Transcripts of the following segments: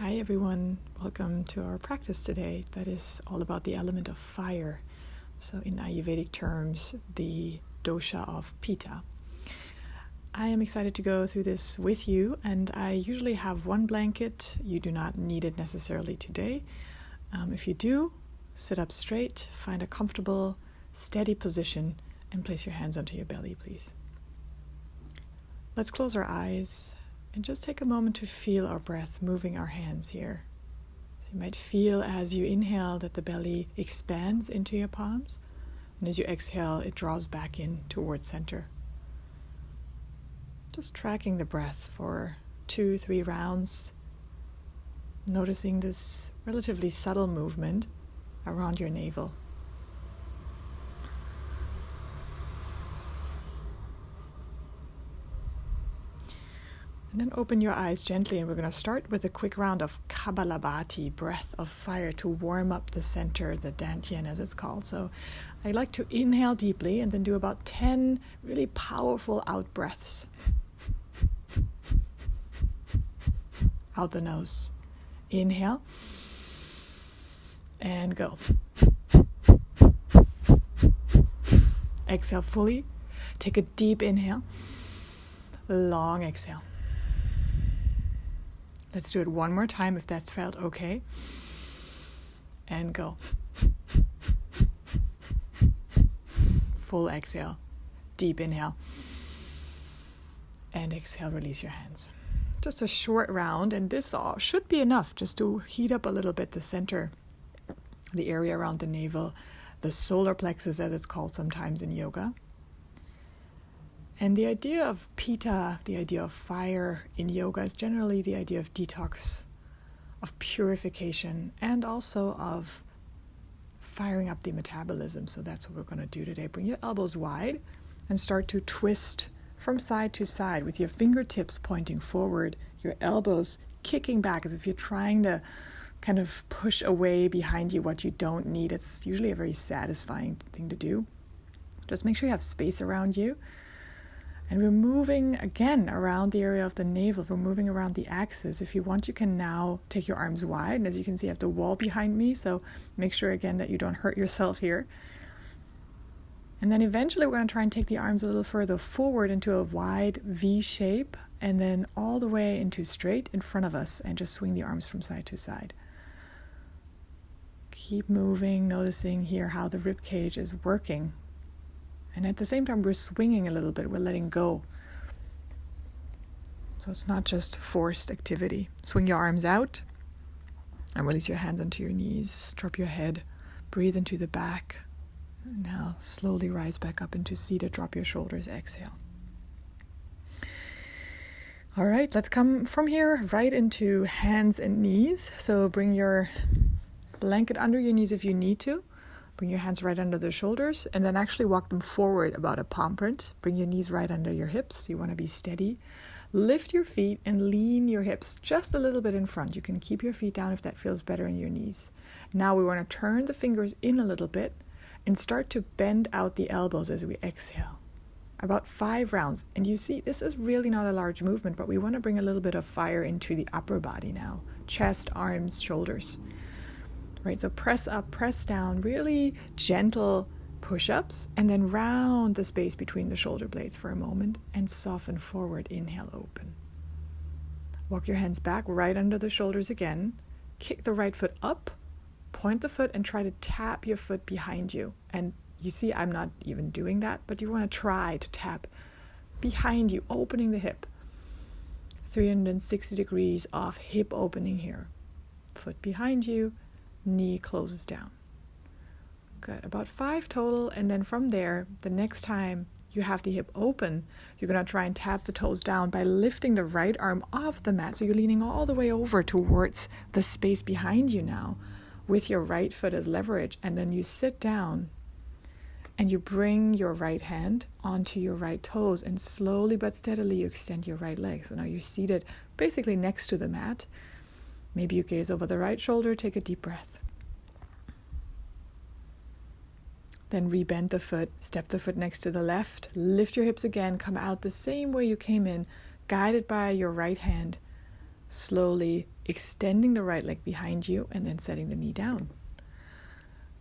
Hi everyone, welcome to our practice today that is all about the element of fire. So in Ayurvedic terms, the dosha of Pitta. I am excited to go through this with you, and I usually have one blanket. You do not need it necessarily today. If you do, sit up straight, find a comfortable, steady position, and place your hands onto your belly, please. Let's close our eyes and just take a moment to feel our breath moving our hands here. So you might feel as you inhale that the belly expands into your palms, and as you exhale, it draws back in towards center. Just tracking the breath for 2-3 rounds, noticing this relatively subtle movement around your navel. And then open your eyes gently, and we're going to start with a quick round of Kabbalabhati, breath of fire, to warm up the center, the dantian as it's called. So I like to inhale deeply and then do about 10 really powerful out breaths. Out the nose. Inhale and go. Exhale fully. Take a deep inhale. Long exhale. Let's do it one more time if that's felt okay. And go. Full exhale. Deep inhale. And exhale, release your hands. Just a short round, and this should be enough just to heat up a little bit the center, the area around the navel, the solar plexus as it's called sometimes in yoga. And the idea of Pitta, the idea of fire in yoga, is generally the idea of detox, of purification, and also of firing up the metabolism. So that's what we're going to do today. Bring your elbows wide and start to twist from side to side with your fingertips pointing forward, your elbows kicking back as if you're trying to kind of push away behind you what you don't need. It's usually a very satisfying thing to do. Just make sure you have space around you. And we're moving again around the area of the navel. We're moving around the axis. If you want, you can now take your arms wide. And as you can see, I have the wall behind me. So make sure again that you don't hurt yourself here. And then eventually we're going to try and take the arms a little further forward into a wide V shape, and then all the way into straight in front of us, and just swing the arms from side to side. Keep moving, noticing here how the rib cage is working. And at the same time, we're swinging a little bit. We're letting go. So it's not just forced activity. Swing your arms out and release your hands onto your knees. Drop your head. Breathe into the back. Now slowly rise back up into seated. Drop your shoulders. Exhale. All right, let's come from here right into hands and knees. So bring your blanket under your knees if you need to. Bring your hands right under the shoulders, and then actually walk them forward about a palm print. Bring your knees right under your hips. You want to be steady. Lift your feet and lean your hips just a little bit in front. You can keep your feet down if that feels better in your knees. Now we want to turn the fingers in a little bit and start to bend out the elbows as we exhale. About 5 rounds. And you see, this is really not a large movement, but we want to bring a little bit of fire into the upper body now. Chest, arms, shoulders. Right, so press up, press down, really gentle push-ups, and then round the space between the shoulder blades for a moment and soften forward. Inhale, open. Walk your hands back right under the shoulders again. Kick the right foot up, point the foot, and try to tap your foot behind you. And you see, I'm not even doing that, but you want to try to tap behind you, opening the hip. 360 degrees off hip opening here. Foot behind you. Knee closes down. Good. About 5 total, and then from there, the next time you have the hip open, you're going to try and tap the toes down by lifting the right arm off the mat. So you're leaning all the way over towards the space behind you now with your right foot as leverage, and then you sit down and you bring your right hand onto your right toes, and slowly but steadily you extend your right leg. So now you're seated basically next to the mat. Maybe you gaze over the right shoulder, take a deep breath. Then rebend the foot, step the foot next to the left, lift your hips again, come out the same way you came in, guided by your right hand. Slowly extending the right leg behind you, and then setting the knee down.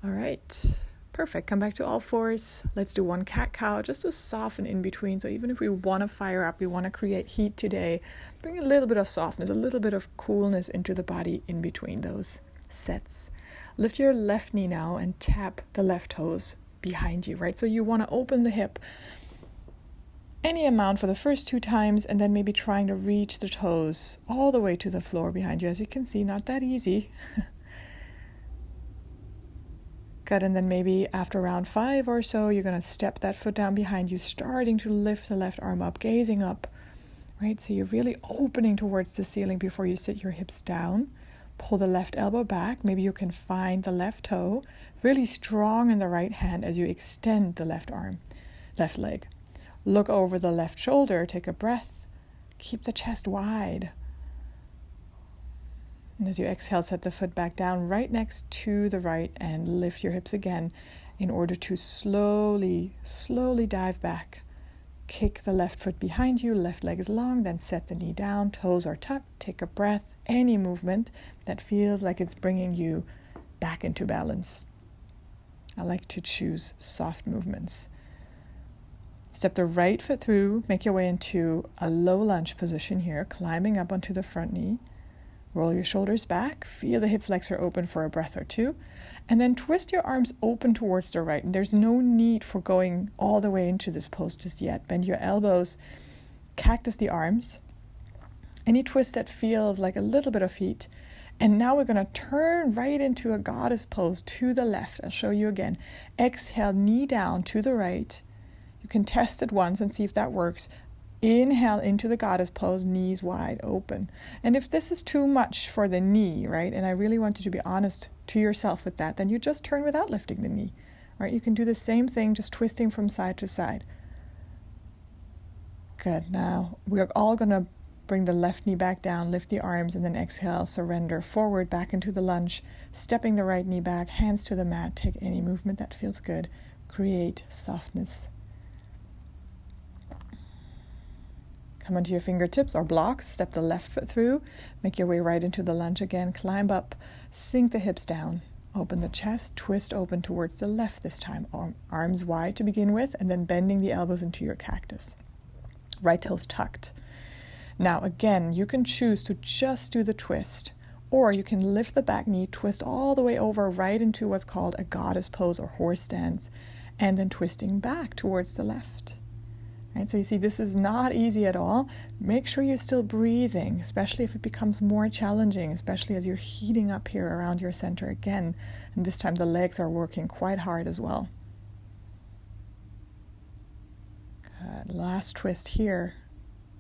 All right, perfect. Come back to all fours. Let's do one cat-cow just to soften in between. So even if we want to fire up, we want to create heat today, bring a little bit of softness, a little bit of coolness into the body in between those sets. Lift your left knee now and tap the left toes behind you, right? So you want to open the hip any amount for the first 2 times, and then maybe trying to reach the toes all the way to the floor behind you. As you can see, not that easy. Good, and then maybe after round 5 or so, you're going to step that foot down behind you, starting to lift the left arm up, gazing up, right? So you're really opening towards the ceiling before you sit your hips down. Pull the left elbow back. Maybe you can find the left toe, really strong in the right hand as you extend the left arm, left leg. Look over the left shoulder, take a breath, keep the chest wide. And as you exhale, set the foot back down right next to the right and lift your hips again in order to slowly dive back. Kick the left foot behind you, left leg is long, then set the knee down, toes are tucked, take a breath, any movement that feels like it's bringing you back into balance. I like to choose soft movements. Step the right foot through, make your way into a low lunge position here, climbing up onto the front knee. Roll your shoulders back, feel the hip flexor open for a breath or 2, and then twist your arms open towards the right. And there's no need for going all the way into this pose just yet. Bend your elbows, cactus the arms. Any twist that feels like a little bit of heat. And now we're going to turn right into a goddess pose to the left. I'll show you again. Exhale, knee down to the right. You can test it once and see if that works. Inhale into the goddess pose, knees wide open. And if this is too much for the knee, right, and I really want you to be honest to yourself with that, then you just turn without lifting the knee. Right? You can do the same thing, just twisting from side to side. Good. Now we're all going to bring the left knee back down, lift the arms, and then exhale, surrender forward back into the lunge, stepping the right knee back, hands to the mat. Take any movement that feels good. Create softness. Come onto your fingertips or blocks, step the left foot through, make your way right into the lunge again, climb up, sink the hips down, open the chest, twist open towards the left this time, arms wide to begin with, and then bending the elbows into your cactus. Right toes tucked. Now again, you can choose to just do the twist, or you can lift the back knee, twist all the way over right into what's called a goddess pose or horse stance, and then twisting back towards the left. Right, so you see, this is not easy at all. Make sure you're still breathing, especially if it becomes more challenging, especially as you're heating up here around your center again. And this time the legs are working quite hard as well. Good. Last twist here.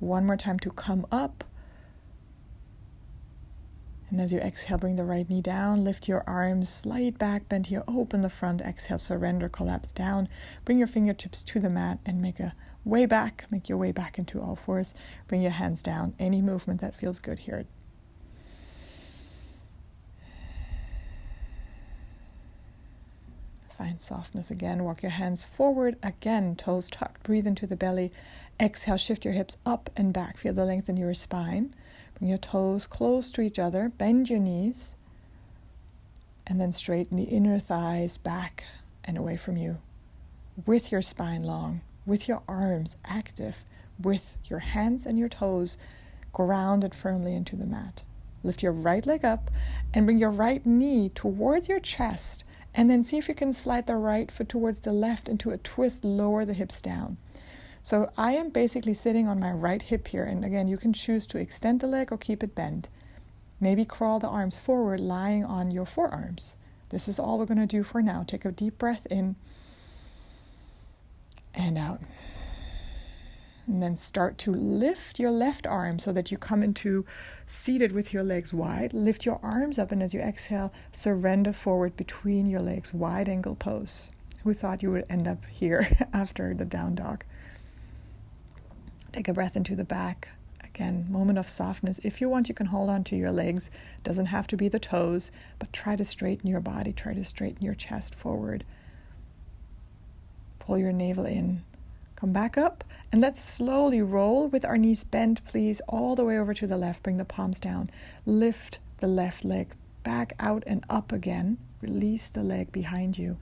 One more time to come up. And as you exhale, bring the right knee down, lift your arms, slide back, bend here, open the front, exhale, surrender, collapse down. Bring your fingertips to the mat and make your way back into all fours. Bring your hands down, any movement that feels good here. Find softness again, walk your hands forward, again, toes tucked, breathe into the belly. Exhale, shift your hips up and back, feel the length in your spine. Bring your toes close to each other, bend your knees, and then straighten the inner thighs back and away from you. With your spine long, with your arms active, with your hands and your toes grounded firmly into the mat. Lift your right leg up and bring your right knee towards your chest, and then see if you can slide the right foot towards the left into a twist, lower the hips down. So I am basically sitting on my right hip here, and again, you can choose to extend the leg or keep it bent. Maybe crawl the arms forward, lying on your forearms. This is all we're going to do for now. Take a deep breath in and out. And then start to lift your left arm so that you come into seated with your legs wide. Lift your arms up, and as you exhale, surrender forward between your legs, wide angle pose. Who thought you would end up here after the down dog? Take a breath into the back. Again, moment of softness. If you want, you can hold on to your legs. Doesn't have to be the toes, but try to straighten your body. Try to straighten your chest forward. Pull your navel in. Come back up, and let's slowly roll with our knees bent, please, all the way over to the left. Bring the palms down. Lift the left leg back out and up again. Release the leg behind you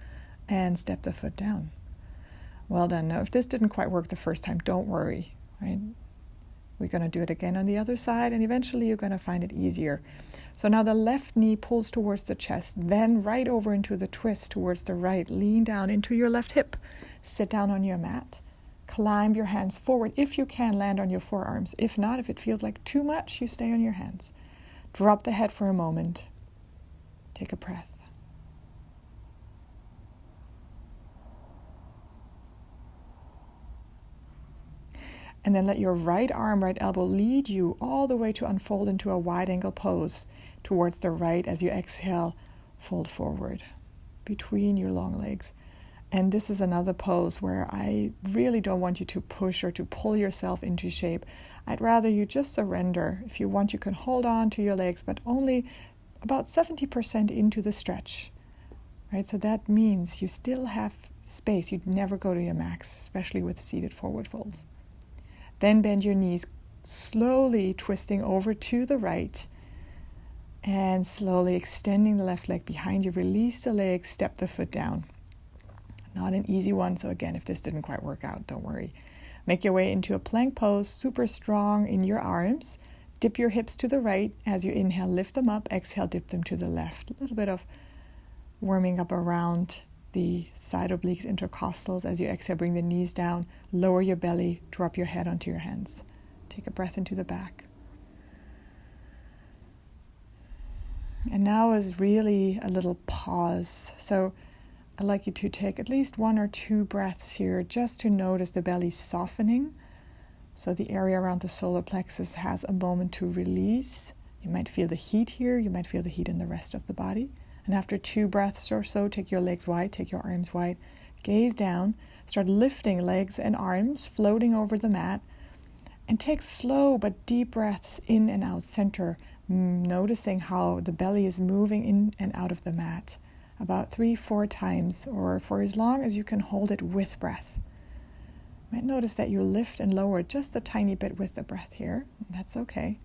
and step the foot down. Well done. Now, if this didn't quite work the first time, don't worry, right? We're going to do it again on the other side, and eventually you're going to find it easier. So now the left knee pulls towards the chest, then right over into the twist towards the right. Lean down into your left hip. Sit down on your mat. Climb your hands forward. If you can, land on your forearms. If not, if it feels like too much, you stay on your hands. Drop the head for a moment. Take a breath. And then let your right arm, right elbow lead you all the way to unfold into a wide angle pose towards the right. As you exhale, fold forward between your long legs. And this is another pose where I really don't want you to push or to pull yourself into shape. I'd rather you just surrender. If you want, you can hold on to your legs, but only about 70% into the stretch, right? So that means you still have space. You'd never go to your max, especially with seated forward folds. Then bend your knees, slowly twisting over to the right and slowly extending the left leg behind you. Release the leg, step the foot down. Not an easy one, so again, if this didn't quite work out, don't worry. Make your way into a plank pose, super strong in your arms. Dip your hips to the right. As you inhale, lift them up. Exhale, dip them to the left. A little bit of warming up around the side obliques, intercostals. As you exhale, bring the knees down, lower your belly, drop your head onto your hands. Take a breath into the back. And now is really a little pause. So I'd like you to take at least 1 or 2 breaths here just to notice the belly softening. So the area around the solar plexus has a moment to release. You might feel the heat here. You might feel the heat in the rest of the body. And after 2 breaths or so, take your legs wide, take your arms wide, gaze down, start lifting legs and arms, floating over the mat, and take slow but deep breaths in and out, center, noticing how the belly is moving in and out of the mat about 3-4 times, or for as long as you can hold it with breath. You might notice that you lift and lower just a tiny bit with the breath here. That's okay.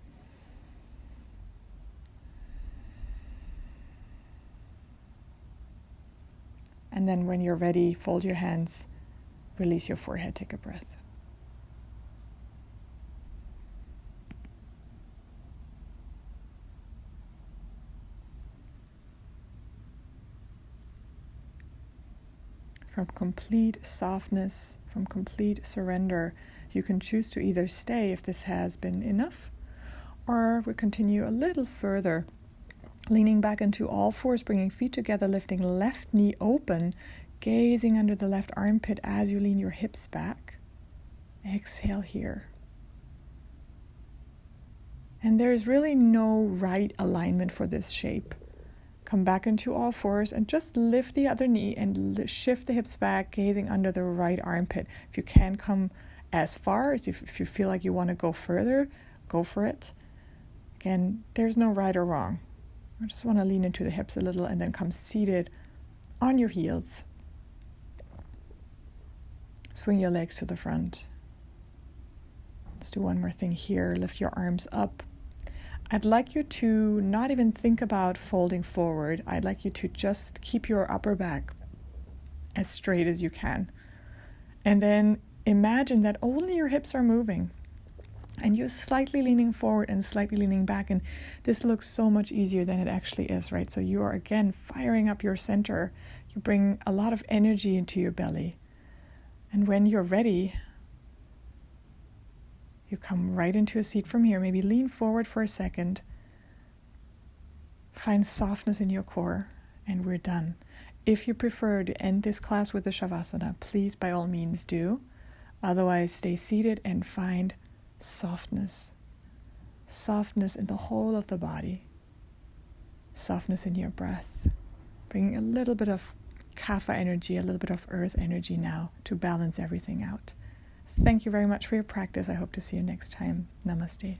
And then when you're ready, fold your hands, release your forehead, take a breath. From complete softness, from complete surrender, you can choose to either stay if this has been enough, or we continue a little further. Leaning back into all fours, bringing feet together, lifting left knee open, gazing under the left armpit as you lean your hips back. Exhale here. And there's really no right alignment for this shape. Come back into all fours and just lift the other knee and shift the hips back, gazing under the right armpit. If you can't come as far, as if you feel like you want to go further, go for it. Again, there's no right or wrong. I just want to lean into the hips a little and then come seated on your heels. Swing your legs to the front. Let's do one more thing here. Lift your arms up. I'd like you to not even think about folding forward. I'd like you to just keep your upper back as straight as you can. And then imagine that only your hips are moving. And you're slightly leaning forward and slightly leaning back. And this looks so much easier than it actually is, right? So you are, again, firing up your center. You bring a lot of energy into your belly. And when you're ready, you come right into a seat from here. Maybe lean forward for a second. Find softness in your core. And we're done. If you prefer to end this class with the Shavasana, please, by all means, do. Otherwise, stay seated and find softness in the whole of the body, softness in your breath, bringing a little bit of kapha energy, a little bit of earth energy now to balance everything out. Thank you very much for your practice. I hope to see you next time. Namaste.